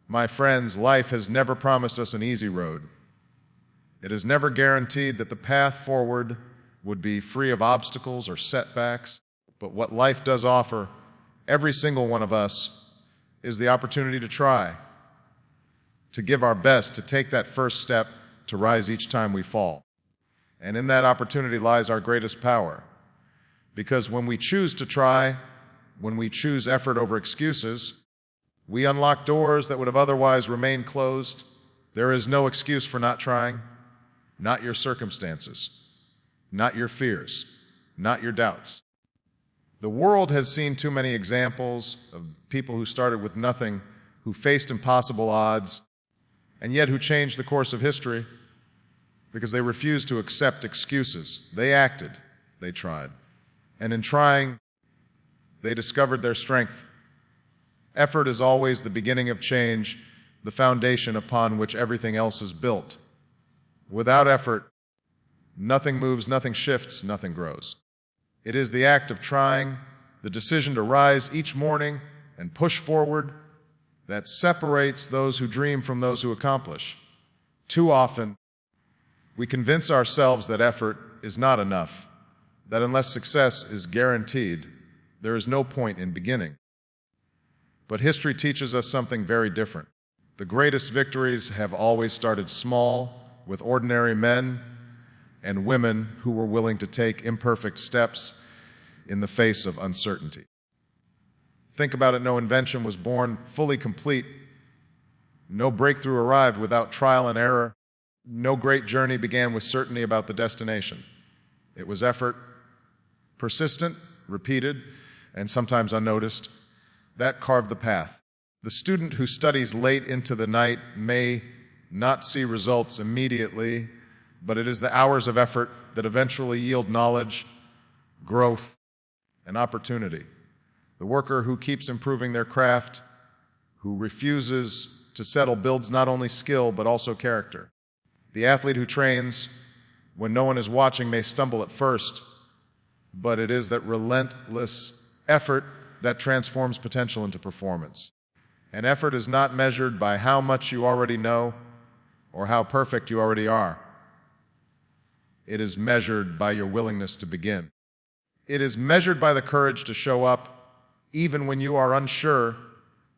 My friends, life has never promised us an easy road. It has never guaranteed that the path forward would be free of obstacles or setbacks. But what life does offer every single one of us is the opportunity to try, to give our best, to take that first step, to rise each time we fall. And in that opportunity lies our greatest power. Because when we choose to try, when we choose effort over excuses, we unlock doors that would have otherwise remained closed. There is no excuse for not trying, not your circumstances, not your fears, not your doubts. The world has seen too many examples of people who started with nothing, who faced impossible odds, and yet who changed the course of history because they refused to accept excuses. They acted, they tried. And in trying, they discovered their strength. Effort is always the beginning of change, the foundation upon which everything else is built. Without effort, nothing moves, nothing shifts, nothing grows. It is the act of trying, the decision to rise each morning and push forward, that separates those who dream from those who accomplish. Too often, we convince ourselves that effort is not enough, that unless success is guaranteed, there is no point in beginning. But history teaches us something very different. The greatest victories have always started small, with ordinary men and women who were willing to take imperfect steps in the face of uncertainty. Think about it, no invention was born fully complete. No breakthrough arrived without trial and error. No great journey began with certainty about the destination. It was effort, persistent, repeated, and sometimes unnoticed, that carved the path. The student who studies late into the night may not see results immediately, but it is the hours of effort that eventually yield knowledge, growth, and opportunity. The worker who keeps improving their craft, who refuses to settle, builds not only skill but also character. The athlete who trains when no one is watching may stumble at first, but it is that relentless effort that transforms potential into performance. And effort is not measured by how much you already know or how perfect you already are. It is measured by your willingness to begin. It is measured by the courage to show up even when you are unsure,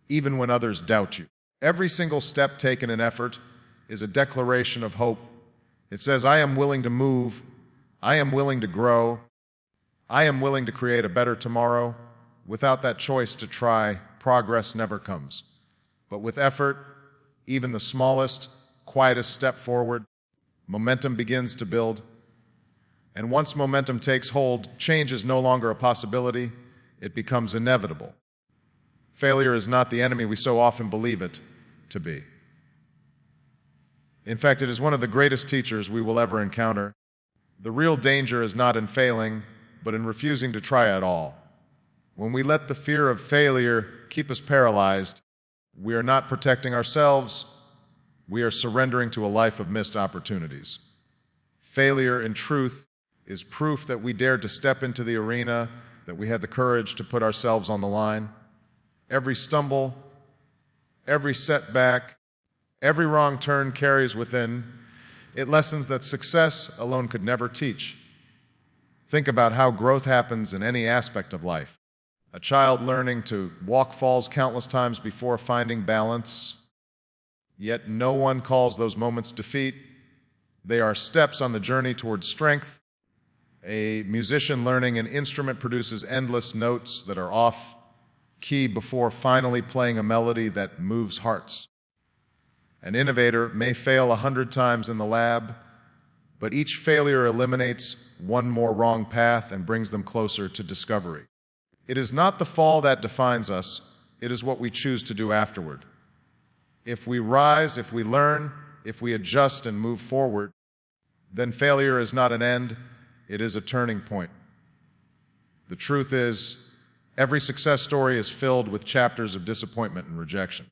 even when others doubt you. Every single step taken in effort is a declaration of hope. It says, I am willing to move, I am willing to grow, I am willing to create a better tomorrow. Without that choice to try, progress never comes. But with effort, even the smallest, quietest step forward, momentum begins to build. And once momentum takes hold, change is no longer a possibility, it becomes inevitable. Failure is not the enemy we so often believe it to be. In fact, it is one of the greatest teachers we will ever encounter. The real danger is not in failing, but in refusing to try at all. When we let the fear of failure keep us paralyzed, we are not protecting ourselves, we are surrendering to a life of missed opportunities. Failure, in truth, is proof that we dared to step into the arena, that we had the courage to put ourselves on the line. Every stumble, every setback, every wrong turn carries within it lessons that success alone could never teach. Think about how growth happens in any aspect of life. A child learning to walk falls countless times before finding balance, yet no one calls those moments defeat. They are steps on the journey towards strength. A musician learning an instrument produces endless notes that are off key before finally playing a melody that moves hearts. An innovator may fail 100 times in the lab, but each failure eliminates one more wrong path and brings them closer to discovery. It is not the fall that defines us, it is what we choose to do afterward. If we rise, if we learn, if we adjust and move forward, then failure is not an end, it is a turning point. The truth is, every success story is filled with chapters of disappointment and rejection.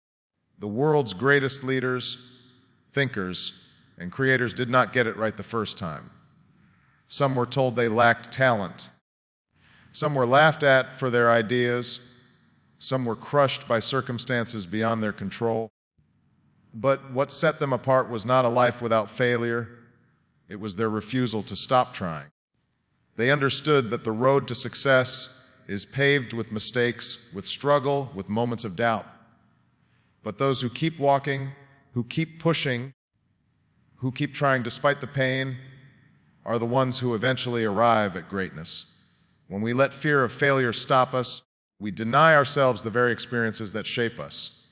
The world's greatest leaders, thinkers, and creators did not get it right the first time. Some were told they lacked talent. Some were laughed at for their ideas. Some were crushed by circumstances beyond their control. But what set them apart was not a life without failure. It was their refusal to stop trying. They understood that the road to success is paved with mistakes, with struggle, with moments of doubt. But those who keep walking, who keep pushing, who keep trying despite the pain, are the ones who eventually arrive at greatness. When we let fear of failure stop us, we deny ourselves the very experiences that shape us.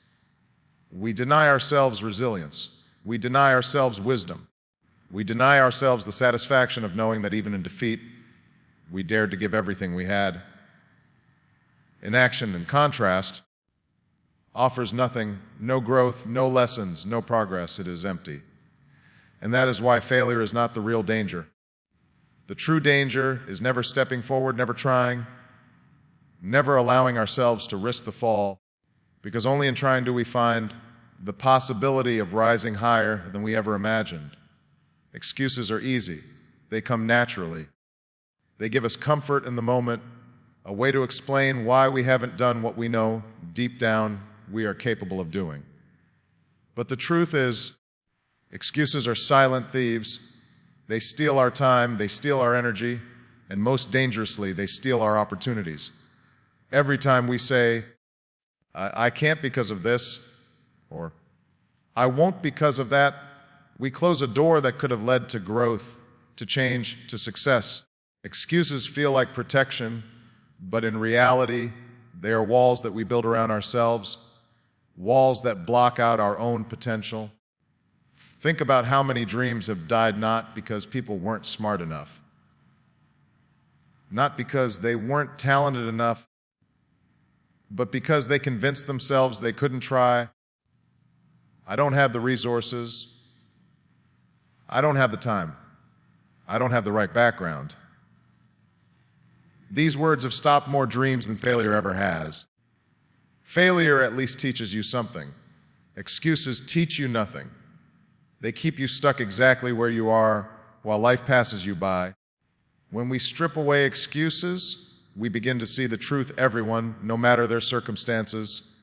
We deny ourselves resilience. We deny ourselves wisdom. We deny ourselves the satisfaction of knowing that even in defeat, we dared to give everything we had. Inaction, in contrast, offers nothing, no growth, no lessons, no progress. It is empty. And that is why failure is not the real danger. The true danger is never stepping forward, never trying, never allowing ourselves to risk the fall, because only in trying do we find the possibility of rising higher than we ever imagined. Excuses are easy. They come naturally. They give us comfort in the moment, a way to explain why we haven't done what we know deep down we are capable of doing. But the truth is, excuses are silent thieves. They steal our time, they steal our energy, and most dangerously, they steal our opportunities. Every time we say, I can't because of this, or I won't because of that, we close a door that could have led to growth, to change, to success. Excuses feel like protection, but in reality, they are walls that we build around ourselves, walls that block out our own potential. Think about how many dreams have died not because people weren't smart enough, not because they weren't talented enough, but because they convinced themselves they couldn't try. I don't have the resources. I don't have the time. I don't have the right background. These words have stopped more dreams than failure ever has. Failure at least teaches you something. Excuses teach you nothing. They keep you stuck exactly where you are while life passes you by. When we strip away excuses, we begin to see the truth. Everyone, no matter their circumstances,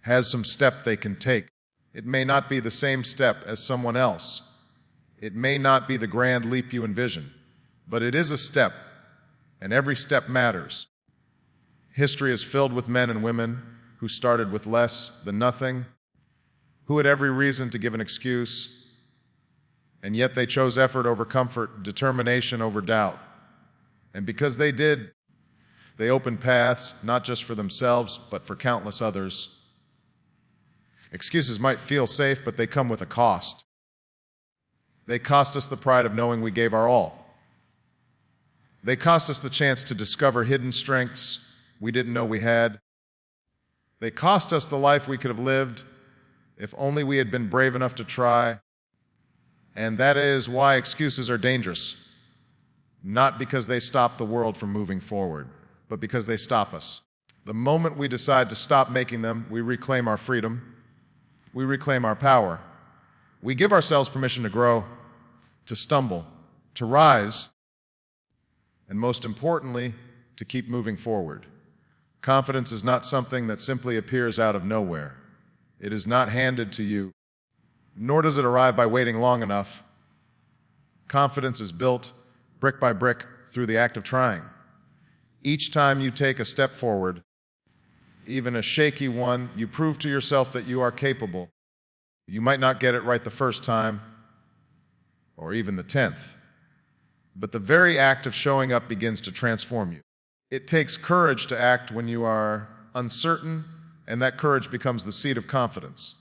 has some step they can take. It may not be the same step as someone else. It may not be the grand leap you envision, but it is a step, and every step matters. History is filled with men and women who started with less than nothing, who had every reason to give an excuse, and yet they chose effort over comfort, determination over doubt. And because they did, they opened paths not just for themselves, but for countless others. Excuses might feel safe, but they come with a cost. They cost us the pride of knowing we gave our all. They cost us the chance to discover hidden strengths we didn't know we had. They cost us the life we could have lived if only we had been brave enough to try. And that is why excuses are dangerous. Not because they stop the world from moving forward, but because they stop us. The moment we decide to stop making them, we reclaim our freedom. We reclaim our power. We give ourselves permission to grow, to stumble, to rise, and most importantly, to keep moving forward. Confidence is not something that simply appears out of nowhere. It is not handed to you, nor does it arrive by waiting long enough. Confidence is built brick by brick through the act of trying. Each time you take a step forward, even a shaky one, you prove to yourself that you are capable. You might not get it right the first time, or even the 10th, but the very act of showing up begins to transform you. It takes courage to act when you are uncertain, and that courage becomes the seed of confidence.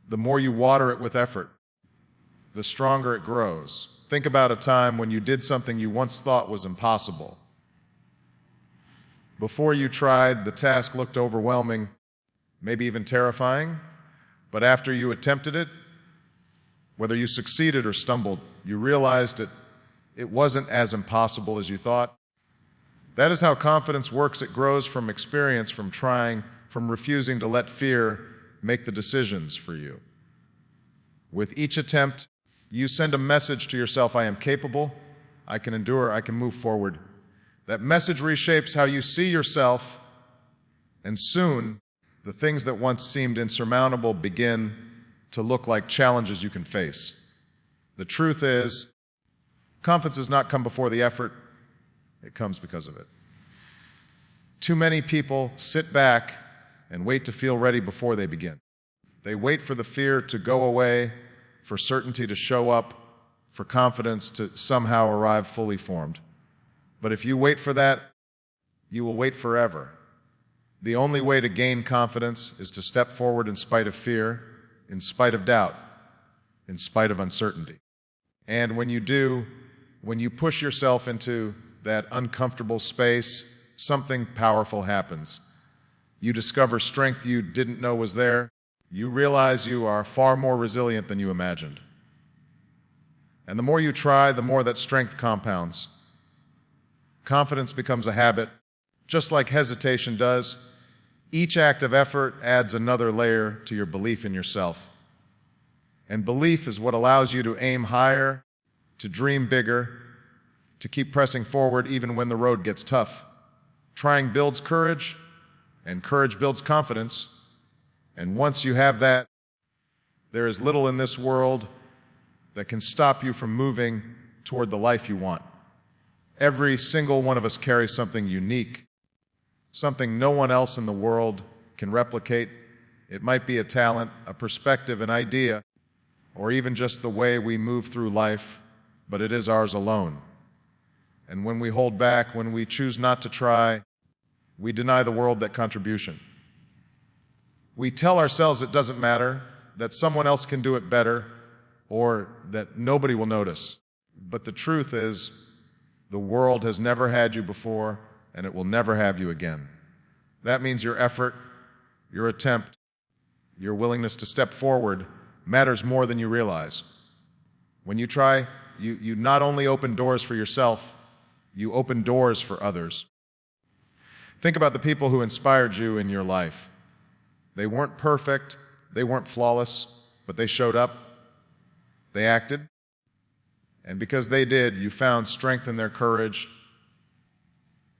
The more you water it with effort, the stronger it grows. Think about a time when you did something you once thought was impossible. Before you tried, the task looked overwhelming, maybe even terrifying, but after you attempted it, whether you succeeded or stumbled, you realized it wasn't as impossible as you thought. That is how confidence works. It grows from experience, from trying, from refusing to let fear make the decisions for you. With each attempt, you send a message to yourself: I am capable, I can endure, I can move forward. That message reshapes how you see yourself, and soon The things that once seemed insurmountable begin to look like challenges you can face. The truth is, confidence does not come before the effort, it comes because of it. Too many people sit back and wait to feel ready before they begin. They wait for the fear to go away, for certainty to show up, for confidence to somehow arrive fully formed. But if you wait for that, you will wait forever. The only way to gain confidence is to step forward in spite of fear, in spite of doubt, in spite of uncertainty. And when you do, when you push yourself into that uncomfortable space, something powerful happens. You discover strength you didn't know was there. You realize you are far more resilient than you imagined. And the more you try, the more that strength compounds. Confidence becomes a habit, just like hesitation does. Each act of effort adds another layer to your belief in yourself. And belief is what allows you to aim higher, to dream bigger, to keep pressing forward even when the road gets tough. Trying builds courage, and courage builds confidence. And once you have that, there is little in this world that can stop you from moving toward the life you want. Every single one of us carries something unique, something no one else in the world can replicate. It might be a talent, a perspective, an idea, or even just the way we move through life, but it is ours alone. And when we hold back, when we choose not to try, we deny the world that contribution. We tell ourselves it doesn't matter, that someone else can do it better, or that nobody will notice. But the truth is, the world has never had you before, and it will never have you again. That means your effort, your attempt, your willingness to step forward matters more than you realize. When you try, you not only open doors for yourself, you open doors for others. Think about the people who inspired you in your life. They weren't perfect, they weren't flawless, but they showed up, they acted, and because they did, you found strength in their courage.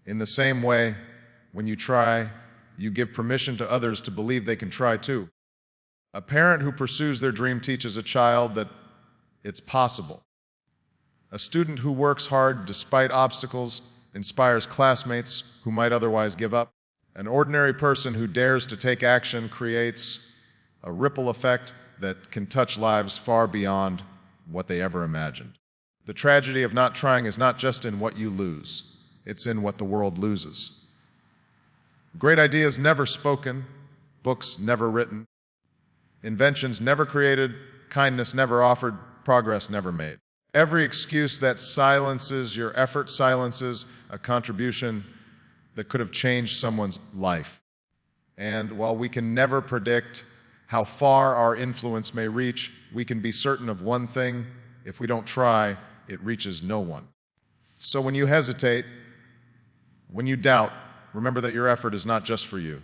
In the same way, when you try, you give permission to others to believe they can try too. A parent who pursues their dream teaches a child that it's possible. A student who works hard despite obstacles inspires classmates who might otherwise give up. An ordinary person who dares to take action creates a ripple effect that can touch lives far beyond what they ever imagined. The tragedy of not trying is not just in what you lose, it's in what the world loses. Great ideas never spoken, books never written, inventions never created, kindness never offered, progress never made. Every excuse that silences your effort silences a contribution that could have changed someone's life. And while we can never predict how far our influence may reach, we can be certain of one thing: if we don't try, it reaches no one. So when you hesitate, when you doubt, remember that your effort is not just for you.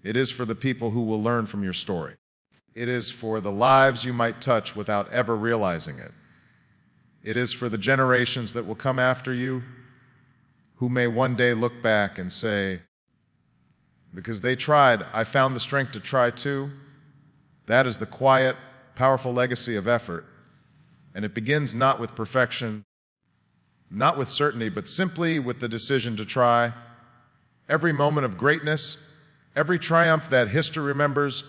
It is for the people who will learn from your story. It is for the lives you might touch without ever realizing it. It is for the generations that will come after you, who may one day look back and say, because they tried, I found the strength to try too. That is the quiet, powerful legacy of effort. And it begins not with perfection, not with certainty, but simply with the decision to try. Every moment of greatness, every triumph that history remembers,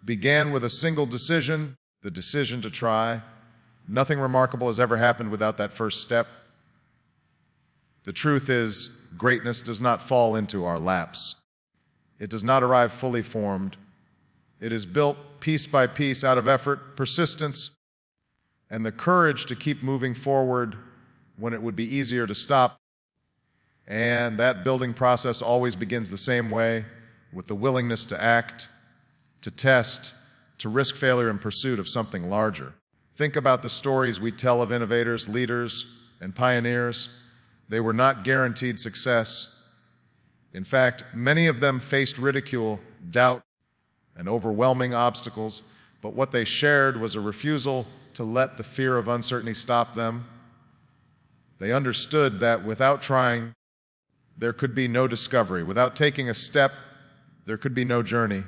began with a single decision, the decision to try. Nothing remarkable has ever happened without that first step. The truth is, greatness does not fall into our laps. It does not arrive fully formed. It is built piece by piece out of effort, persistence, and the courage to keep moving forward when it would be easier to stop. And that building process always begins the same way, with the willingness to act, to test, to risk failure in pursuit of something larger. Think about the stories we tell of innovators, leaders, and pioneers. They were not guaranteed success. In fact, many of them faced ridicule, doubt, and overwhelming obstacles, but what they shared was a refusal to let the fear of uncertainty stop them. They understood that without trying, there could be no discovery. Without taking a step, there could be no journey.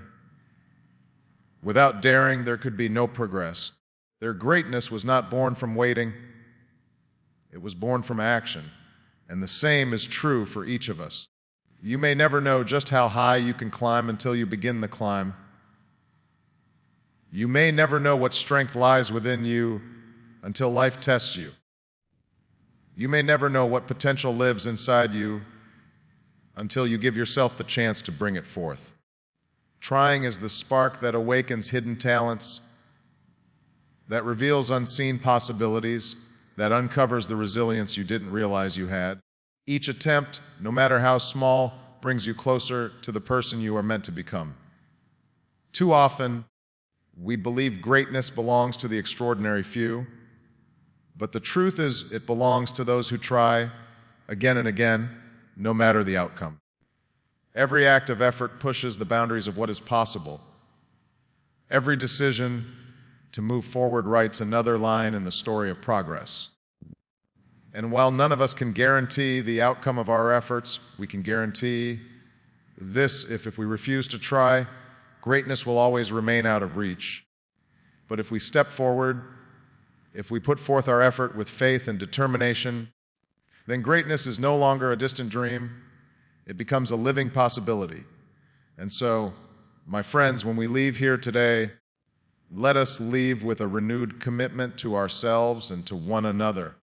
Without daring, there could be no progress. Their greatness was not born from waiting, it was born from action. And the same is true for each of us. You may never know just how high you can climb until you begin the climb. You may never know what strength lies within you until life tests you. You may never know what potential lives inside you until you give yourself the chance to bring it forth. Trying is the spark that awakens hidden talents, that reveals unseen possibilities, that uncovers the resilience you didn't realize you had. Each attempt, no matter how small, brings you closer to the person you are meant to become. Too often, we believe greatness belongs to the extraordinary few, but the truth is it belongs to those who try again and again, no matter the outcome. Every act of effort pushes the boundaries of what is possible. Every decision to move forward writes another line in the story of progress. And while none of us can guarantee the outcome of our efforts, we can guarantee this: if we refuse to try, greatness will always remain out of reach. But if we step forward, if we put forth our effort with faith and determination, then greatness is no longer a distant dream. It becomes a living possibility. And so, my friends, when we leave here today, let us leave with a renewed commitment to ourselves and to one another.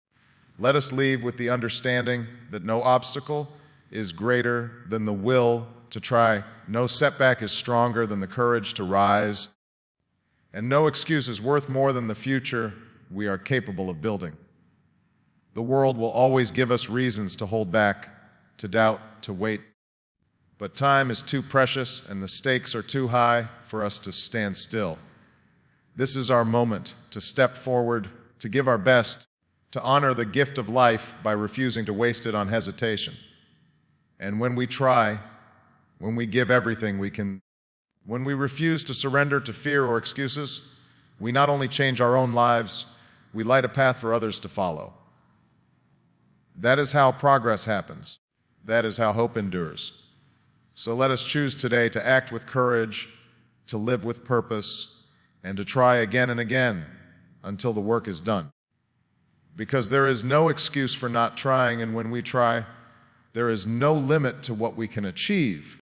Let us leave with the understanding that no obstacle is greater than the will to try. No setback is stronger than the courage to rise. And no excuse is worth more than the future we are capable of building. The world will always give us reasons to hold back, to doubt, to wait. But time is too precious and the stakes are too high for us to stand still. This is our moment to step forward, to give our best, to honor the gift of life by refusing to waste it on hesitation. And when we try, when we give everything we can, when we refuse to surrender to fear or excuses, we not only change our own lives, we light a path for others to follow. That is how progress happens. That is how hope endures. So let us choose today to act with courage, to live with purpose, and to try again and again until the work is done. Because there is no excuse for not trying, and when we try, there is no limit to what we can achieve.